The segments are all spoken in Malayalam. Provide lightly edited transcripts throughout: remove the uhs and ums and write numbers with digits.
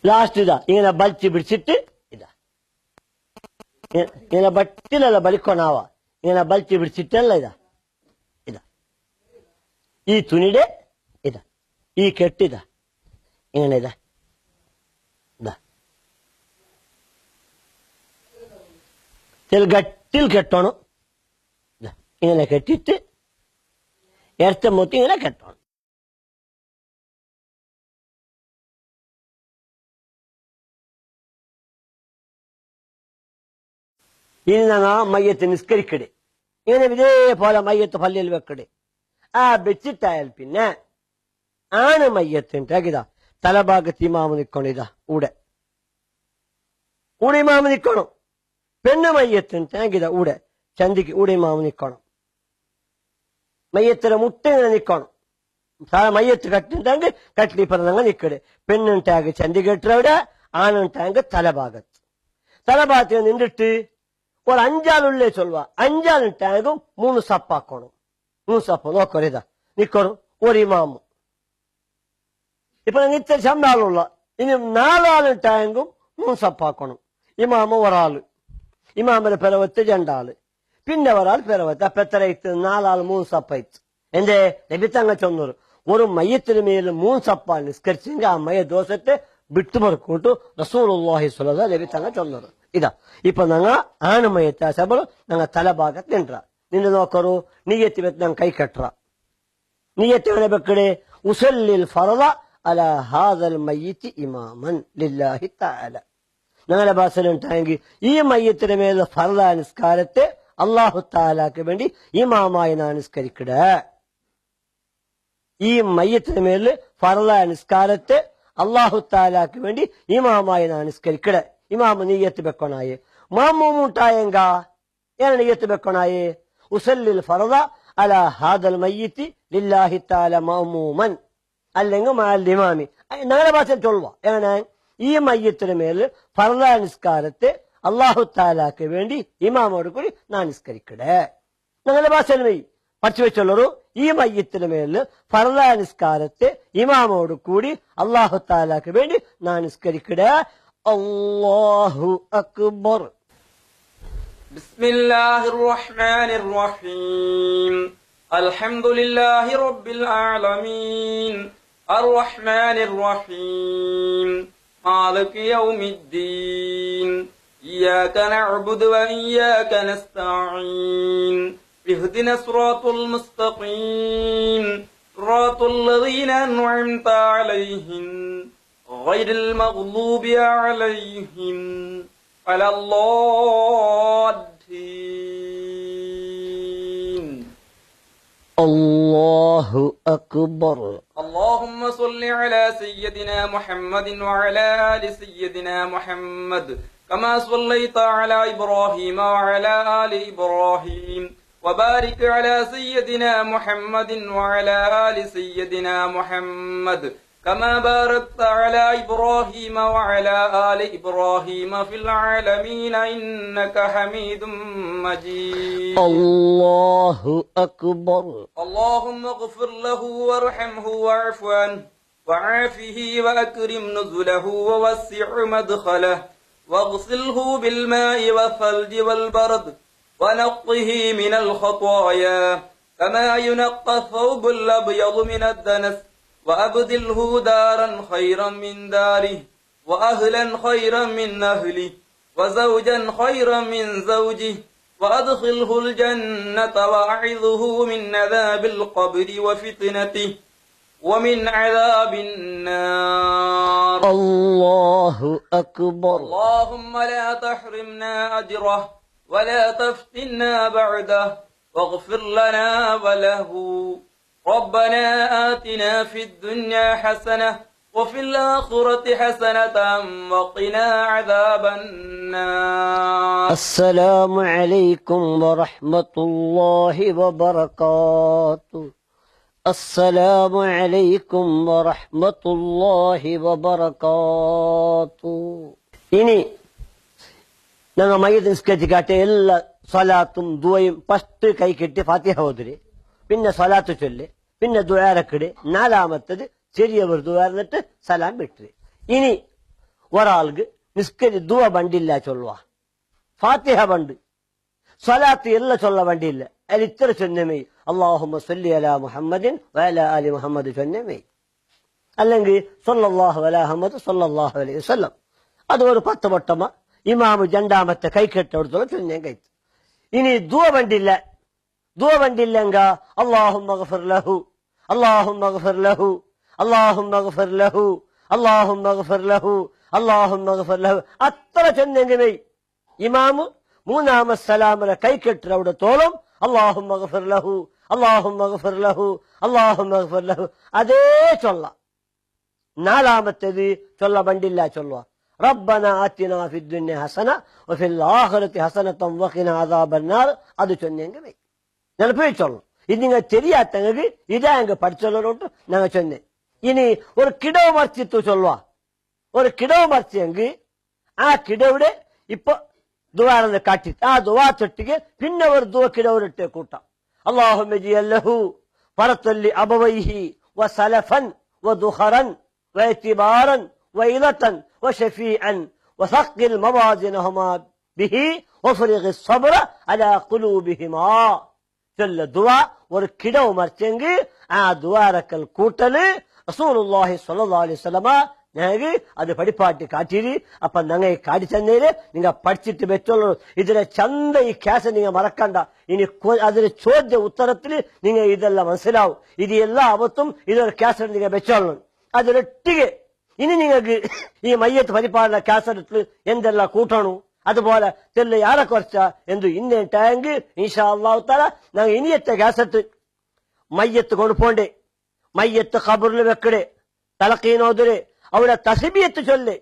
ലാസ്റ്റ് ഇതാ ഇങ്ങനെ വലിച്ചു പിടിച്ചിട്ട് ഇതാ ഇങ്ങനെ ബട്ടിലല്ല വലിക്കണാവാ, ഇങ്ങനെ വലിച്ചു പിടിച്ചിട്ടല്ല ഇതാ ഇതാ ഈ തുണിയുടെ ഇതാ ഈ കെട്ടിതാ ഇങ്ങനെ ഇതാ ഇതാ ഗട്ടിൽ കെട്ടണം. ഇങ്ങനെ കെട്ടിട്ട് ഇരച്ച മൊത്തി ഇങ്ങനെ കെട്ടണം. ഇനി ഞങ്ങൾ മയ്യത്ത് നിസ്കരിക്കട്, ഇങ്ങനെ ഇതേപോലെ മയ്യത്ത് പള്ളിയിൽ വെക്കട്. ആ വെച്ചിട്ടായാൽ പിന്നെ ആണ് മയ്യത്തിൻ്റെ തലഭാഗത്ത് ഇമാമ് നിക്കണം. ഇതാ ഊടെ ഇമാമ് നിക്കണം. പെണ്ണ് മയ്യത്തിൻ്റെ ഊടെ ചന്തിക്ക് ഊടെ ഇമാമ് നിക്കണം. മയ്യത്തിന്റെ മുട്ട ഇങ്ങനെ നിക്കണം. മയ്യത്ത് കട്ടിണ്ടെങ്കിൽ കട്ടിലി പറഞ്ഞങ്ങ് നിക്കട്. പെണ്ണുണ്ടാകെ ചന്തി കെട്ടവിടെ, ആണുണ്ടാകെ തലഭാഗത്ത് നിന്നിട്ട് ഒരു 5 ആളുള്ളേ ചൊല്ലുക. 5 ആളുണ്ടാകും 3 സപ്പാക്കണം. 3 സപ്പ് നോക്കോ ഇതാ നിക്കണം. ഒരു ഇമാമു ഇപ്പൊ ഇത്ര ശമ്പളമുള്ള ഇനി 4 ആളുണ്ടായെങ്കും 3 സപ്പാക്കണം. ഇമാമ ഒരാള്, ഇമാമിന്റെ പിറവത്ത് 2 ആള്, പിന്നെ ഒരാൾ പിറവത്ത്. അപ്പൊ എത്ര ഇത്ത്? 4 ആള് 3 സപ്പയത്ത്. എന്റെ ലഭിത്തങ്ങ ചൊന്നൂറ് ഒരു മയ്യത്തിന് മേലിൽ 3 സപ്പാൽ നിസ്കരിച്ചെങ്കിൽ ആ മയ്യ ദോഷത്തെ വിട്ടുമറക്കൂട്ടു റസൂലുള്ളാഹി സ്വല്ലല്ലാഹു അലൈഹി ലഭിത്തങ്ങ ചൊന്നൂറ്. ഇതാ ഇപ്പൊ ഞങ്ങൾ ആണ് മയ്യത്ത ശബള് ഞങ്ങൾ തലഭാഗത്ത് നിன்ற നിന്ന് നോക്കറു. നീയത്തി വെച്ച് ഞങ്ങൾ കൈ കെട്ടറ. നീയത്തി വേണേ വെക്കടേ ഉസല്ലിൽ ഫറദ അലാ ഹാദൽ മയ്യിത്തി ഇമാമൻ ലില്ലാഹി തആല. ഞങ്ങളുടെ ഭാഷയിലുണ്ടായെങ്കിൽ ഈ മയ്യത്തിന് മേൽ ഫർദ നിസ്കാരത്തെ അള്ളാഹു താലാക്ക് വേണ്ടി ഇമാമായി നാ നിസ്കരിക്കട. ഈ മയ്യത്തിന് മേലിൽ ഫർദ നിസ്കാരത്തെ അള്ളാഹു താലാക്ക് വേണ്ടി ഇമാമായി നാ നിസ്കരിക്കട. ഇമാമ നീയത്ത് വെക്കണായേ. മാമൂമുണ്ടായെങ്ക ഏന നീയത്ത് വെക്കണായേ? ഉസല്ലിൽ ഫർദ അലാ ഹാദൽ മയ്യിത്തി ലില്ലാഹി തആല മഅമൂമൻ അല്ലെങ്കിൽ മഅൽ ഇമാമി. ഞങ്ങളുടെ ഭാഷയിൽ ചൊല്ലുക എങ്ങനെ? ഈ മയ്യത്തിന് മേൽ ഫർദ നിസ്കാരത്തെ അള്ളാഹു താലാക്ക് വേണ്ടി ഇമാമോട് കൂടി നാ നിസ്കരിക്കടേ. ഞങ്ങളുടെ ഭാഷയിൽ പഠിച്ചു വെച്ചുള്ളൂ. ഈ മയ്യത്തിന് മേൽ ഫർദ നിസ്കാരത്തെ ഇമാമോട് കൂടി അള്ളാഹു താലാക്ക് വേണ്ടി നാ നിസ്കരിക്കടേ. അല്ലാഹു അക്ബർ. ബിസ്മില്ലാഹിർ റഹ്മാനിർ റഹീം. അൽഹംദുലില്ലാഹി റബ്ബിൽ ആലമീൻ അർറഹ്മാനിർ റഹീം മാലികി യൗമിദ്ദീൻ ഇയ്യാക നഅ്ബുദു വ ഇയ്യാക നസ്തഈൻ ഇഹ്ദിന സിറാത്തുൽ മുസ്തഖീം സിറാത്തുൽ ലദീന അൻഅംത അലൈഹിം ഗൈറിൽ മഗ്ദൂബി അലൈഹിം വലല്ലാദ്ദീൻ. അല്ലാഹു അക്ബർ. اللهم صل على سيدنا محمد وعلى آل سيدنا محمد كما صليت على إبراهيم وعلى آل إبراهيم وبارك على سيدنا محمد وعلى آل سيدنا محمد كما باركت على إبراهيم وعلى آل إبراهيم في العالمين إنك حميد مجيد. الله أكبر. اللهم اغفر له وارحمه واعف عنه وعافه وأكرم نزله ووسع مدخله واغسله بالماء والثلج والبرد ونقه من الخطايا كما ينقى الثوب الأبيض من الدنس وأبدله دارا خيرا من داره وأهلا خيرا من أهله وزوجا خيرا من زوجه وأدخله الجنة وأعذه من عذاب القبر وفتنته ومن عذاب النار. الله أكبر. اللهم لا تحرمنا أجره ولا تفتنا بعده واغفر لنا وله. ربنا آتنا في الدنيا حسنة وفي الآخرة حسنة وقنا عذاب النار. السلام عليكم ورحمة الله وبركاته. السلام عليكم ورحمة الله وبركاته. ഇനി ഞങ്ങൾ മയ്യത്ത് നിസ്കരിച്ചിട്ട് എല്ലാ സ്വലാത്തും ദുആയും ഫസ്റ്റ് കൈ കെട്ടി ഫാത്തിഹ ഓതി, പിന്നെ സ്വലാത്ത് ചൊല്ല്, പിന്നെ ദുആ രക്കിട്, 4-മത്തത് ചെറിയവർ ദുആ എന്നിട്ട് സലാം വിട്ട്. ഇനി ഒരാൾക്ക് ദുവ ബണ്ടില്ല ചൊല്ലുക, ഫാത്തിഹ ബണ്ട്, സ്വലാത്ത് ಎಲ್ಲ ചൊല്ല വണ്ടിയില്ല. അതിൽ ഇത്ര ചൊന്നമേ അല്ലാഹുമ്മ സ്വല്ലി അലാ മുഹമ്മദിൻ വഅലാ ആലി മുഹമ്മദ് ചൊന്നമേ, അല്ലെങ്കിൽ സല്ലല്ലാഹു അലാ മുഹമ്മദ് സല്ലല്ലാഹു അലൈഹി വസല്ലം. അത് ഒരു 10 വട്ടമ ഇമാമ് രണ്ടാമത്തെ കൈക്കെട്ടോടത്തോളം ചൊന്നേം കഴിച്ചു. ഇനി ദുവ വണ്ടില്ലെങ്ക അല്ലാഹുമ്മ ഗഫിർ ലഹു, അല്ലാഹുമ്മ ഗഫിർ ലഹു, അല്ലാഹുമ്മ ഗഫിർ ലഹു, അല്ലാഹുമ്മ ഗഫിർ ലഹു, അല്ലാഹുമ്മ ഗഫിർ ലഹു അത്ര ചൊന്നെങ്കിൽ ഇമാമ് മൂന്നാമത്തെ സലാമിലെ കൈക്കെട്ടിടത്തോളം അല്ലാഹുമ്മ ഗഫിർ ലഹു, അല്ലാഹുമ്മ ഗഫിർ ലഹു, അല്ലാഹുമ്മ ഗഫിർ ലഹു അതേ ചൊല്ല. നാലാമത്തേത് ചൊല്ല വണ്ടില്ല ചൊല്ലുക റബ്ബന ആതിനാ ഫിദ്ദുനിയ ഹസന വഫിൽ ആഖിറതി ഹസനതൻ വഖിനാ അദാബന്നാർ. അത് ചൊന്നെങ്കിൽ ഞാൻ പോയി ചൊല്ലും. ഇത് നിങ്ങൾ தெரியாதவங்க ഇതാ എങ്ക പഠിച്ചോളോട്ട് ഞങ്ങൾ ചൊന്നെ. ഇനി ഒരു കിടവ് മറിച്ചിട്ട് ചൊല്ലുക. ഒരു കിടവ് മറിച്ചെങ്കിൽ ആ കിടവിടെ ഇപ്പൊ ദുവാറന്ന് കാട്ടിട്ട് ആ ദുവാ ചൊട്ടിക്ക് പിന്നെ ഒരു ദുവ കിടവരിട്ട് കൂട്ടാം. അല്ലാഹുമ്മ ജിഅൽ ലഹു ഫറത്തല്ലി അബവൈഹി വസലഫൻ വദുഖറൻ വഇതിബാറൻ വഇലതൻ വശഫീഅൻ വസഖിൽ മവാസിനഹുമാ ബിഹി വഫറിഖി الصبر على قلوبهما. ചൊല്ല ദുവ ഒരു കിടവ് മറിച്ചെങ്കിൽ ആ ദുവാറക്കൽ കൂട്ടല് റസൂലുള്ളാഹി സ്വല്ലല്ലാഹു അലൈഹി വസല്ലമ ഞങ്ങൾക്ക് അത് പഠിപ്പാട്ടി കാട്ടിരി. അപ്പൊ ഞങ്ങൾ കാട്ടിച്ചേര് നിങ്ങൾ പഠിച്ചിട്ട് വെച്ചോളൂ. ഇതിലെ ചന്ത ഈ ക്യാസ് നിങ്ങൾ മറക്കണ്ട. ഇനി അതിന് ചോദ്യ ഉത്തരത്തിൽ നിങ്ങൾ ഇതെല്ലാം മനസ്സിലാവും. ഇത് എല്ലാ അവത്തും ഇതൊരു ക്യാസറ്റ് നിങ്ങൾ വെച്ചോളൂ. അതിലൊട്ടിಗೆ ഇനി നിങ്ങൾക്ക് ഈ മയ്യത്ത് പരിപാലന ക്യാസറ്റിൽ എന്തെല്ലാം കൂട്ടണു അതുപോലെ ചെല്ല് യാറെ കുറച്ച എന്തു ഇന്നേട്ടായെങ്കിൽ ഇൻഷാ അല്ലാഹു തആല ഞങ്ങൾ ഇനിയത്തെ ക്യാസറ്റ് മയ്യത്ത് കൊണ്ടുപോണ്ടേ, മയ്യത്ത് ഖബറിൽ വെക്കടേ, തലക്കീനോദരെ അവിടെ തസ്ബീഹത്ത് ചൊല്ല്.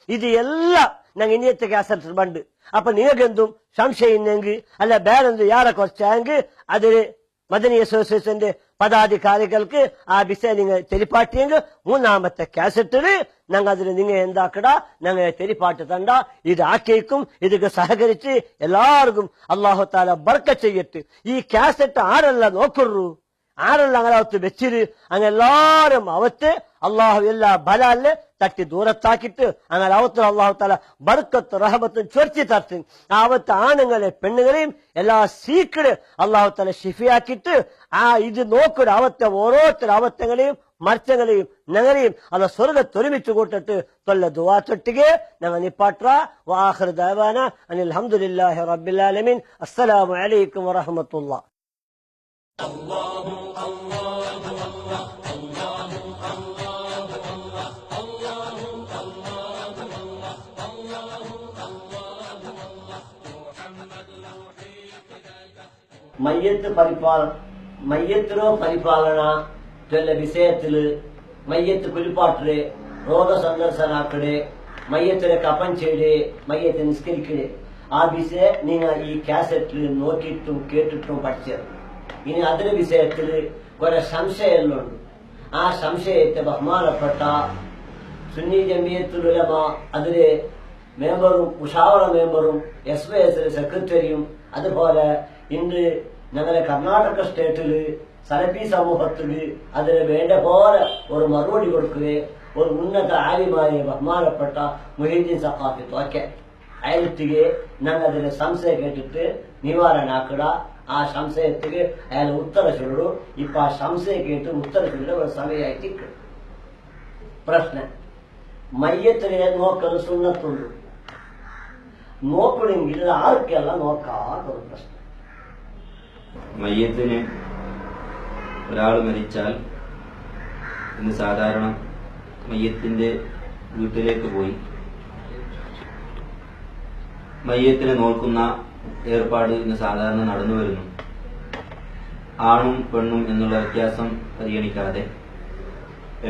ഇത് എല്ലാം ഞങ്ങൾ ഇനിയത്തെ ക്യാസറ്റ് ബണ്ട്. അപ്പൊ നിങ്ങൾക്ക് എന്തും സംശയം ഇല്ലെങ്കിൽ അല്ല വേറെന്ത് യാറെ കുറച്ചെങ്കിൽ അതിന് മദനി അസോസിയേഷന്റെ പദാധികാരികൾക്ക് ആ വിഷയം നിങ്ങൾ തെരിപ്പാട്ടിയെങ്കിൽ മൂന്നാമത്തെ കാസറ്റില് ഞങ്ങൾ അതിന് നിങ്ങൾ എന്താക്കട ഞങ്ങൾ തെരിപ്പാട്ട് തണ്ട. ഇത് ആക്കേക്കും ഇതൊക്കെ സഹകരിച്ച് എല്ലാവർക്കും അല്ലാഹു തആല ബർക്കത്ത് ചെയ്യട്ടെ. ഈ കാസറ്റ് ആരെല്ലാം നോക്കുള്ളൂ, ആരെല്ലാം അങ്ങനെ അവത്ത് വെച്ചിര് അങ്ങനെ എല്ലാരും അവത്ത് അള്ളാഹു എല്ലാ ബലാല് തട്ടി ദൂരത്താക്കിട്ട് അങ്ങനെ അവത്തിൽ അള്ളാഹു താല ബർക്കത്ത് റഹബത്തും ചൊരിച്ചു തർത്തും അവത്ത് ആണുങ്ങളെ പെണ്ണുങ്ങളെയും എല്ലാ സീക്കിട് അള്ളാഹു താല ഷിഫിയാക്കിട്ട് ആ ഇത് നോക്കിട്ട് അവത്തെ ഓരോരുത്തർ അവത്തങ്ങളെയും മർച്ചങ്ങളെയും ഞങ്ങളെയും അല്ല സ്വർഗത്തൊരുമിച്ച് കൂട്ടിട്ട് തൊല്ല ദുആ ചൊട്ടിಗೆ ഞങ്ങൾ നിപ്പാട്ര. വാഖിർ ദഅവാന അനിൽ ഹംദുലില്ലാഹി റബ്ബിൽ ആലമീൻ. അസ്സലാമു അലൈക്കും വറഹ്മത്തുള്ളാഹി. മയ്യത്തിനോ പരിപാലന ചൊല്ല വിഷയത്തില് മയ്യത്ത് കുലിപ്പാട്ടര് രോഗ സന്ദർശനാക്കടെ മയ്യത്തിനെ കപ്പൻ ചെയ്ത് മയ്യത്തെ നിസ്കരിക്കടെ ആ വിഷയം നിങ്ങൾ ഈ കാസറ്റിൽ നോക്കിയിട്ടും കേട്ടിട്ടും പഠിച്ചത്. ഇനി അതിന്റെ വിഷയത്തിൽ കുറെ സംശയങ്ങളുണ്ട്. ആ സംശയത്തെ ബഹുമാനപ്പെട്ട സുന്നി ജമിയത്തുൽ ഉലമ അതിലെ മെമ്പറും മുഷാവറ മെമ്പറും SYS സെക്രട്ടറിയും അതുപോലെ ഇന്ന് ഞങ്ങളുടെ കർണാടക സ്റ്റേറ്റില് സലഫി സമൂഹത്തില് അതിന് വേണ്ട പോലെ ഒരു മറുപടി കൊടുക്കുകയും ഒരു ഉന്നത ആലിമായ ബഹുമാനപ്പെട്ട മുഹീദ്ദീൻ സഖാഫി തോക്കെ അയലത്തിಗೆ ഞങ്ങൾ അതിന്റെ സംശയം കേട്ടിട്ട് നിവാരണ ആക്കട. ആ സംശയത്തിക്ക് അയാൾ ഉത്തര ചൊല്ലു. ഇപ്പൊ ആ സംശയം കേട്ട് ഉത്തര ചൊല്ല ഒരു സമയമായിട്ട് പ്രശ്ന മയ്യത്തിനെ നോക്കൽ സുന്നത്തുള്ളൂ. നോക്കണമെങ്കിൽ ആർക്കെല്ലാം നോക്കാത്തൊരു പ്രശ്നം. മയ്യത്തിന് ഒരാൾ മരിച്ചാൽ ഇന്ന് സാധാരണ മയ്യത്തിന്റെ വീട്ടിലേക്ക് പോയി മയ്യത്തിനെ നോക്കുന്ന ഏർപ്പാട് ഇന്ന് സാധാരണ നടന്നു വരുന്നു. ആണും പെണ്ണും എന്നുള്ള വ്യത്യാസം പരിഗണിക്കാതെ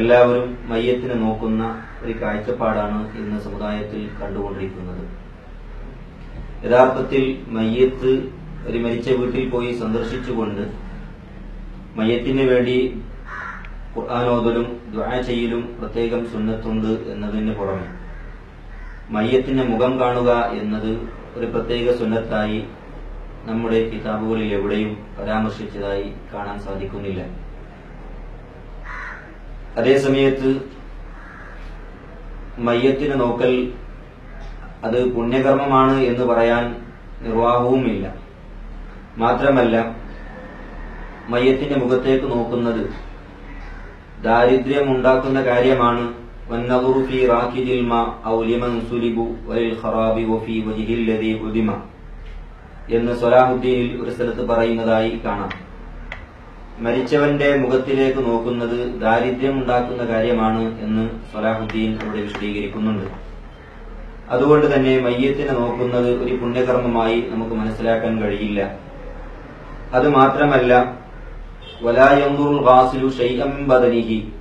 എല്ലാവരും മയ്യത്തിനെ നോക്കുന്ന ഒരു കാഴ്ചപ്പാടാണ് ഇന്ന് സമുദായത്തിൽ കണ്ടുകൊണ്ടിരിക്കുന്നത്. യഥാർത്ഥത്തിൽ മയ്യത്ത് ഒരു മരിച്ച വീട്ടിൽ പോയി സന്ദർശിച്ചുകൊണ്ട് മയ്യത്തിന് വേണ്ടി ഖുർആനോദലും ദുആ ചെയ്യലും പ്രത്യേകം സുന്നത്തുണ്ട് എന്നതിന് പുറമെ മയ്യത്തിന്റെ മുഖം കാണുക എന്നത് ഒരു പ്രത്യേക സുന്നത്തായി നമ്മുടെ കിതാബുകളിൽ എവിടെയും പരാമർശിച്ചതായി കാണാൻ സാധിക്കുന്നില്ല. അതേസമയത്ത് മയ്യത്തിന് നോക്കൽ അത് പുണ്യകർമ്മമാണ് എന്ന് പറയാൻ നിർവാഹവുമില്ല. മാത്രമല്ല മയ്യത്തിന്റെ മുഖത്തേക്ക് നോക്കുന്നത് ദാരിദ്ര്യമുണ്ടാക്കുന്ന കാര്യമാണ്. വന്നദുറു ഫീ റാക്കിദിൽ മാ ഔ ലിമൻ സുലിബു വലിൽ ഖറാബി വഫീ വജ്ഹിൽ ലദീ ഉദിമ എന്ന് സ്വലാഹുദ്ദീനിൽ ഒരു സ്ഥലത്ത് പറയുന്നതായി കാണാം. മരിച്ചവന്റെ മുഖത്തിലേക്ക് നോക്കുന്നത് ദാരിദ്ര്യമുണ്ടാക്കുന്ന കാര്യമാണ് എന്ന് സ്വലാഹുദ്ദീൻ അവിടെ വിശദീകരിക്കുന്നുണ്ട്. അതുകൊണ്ട് തന്നെ മയ്യത്തിനെ നോക്കുന്നത് ഒരു പുണ്യകർമ്മമായി നമുക്ക് മനസ്സിലാക്കാൻ കഴിയില്ല. അത് മാത്രമല്ല വലാ യൻദുറുൽ ഗാസിലു ശൈഅൻ മിൻ ബദനിഹി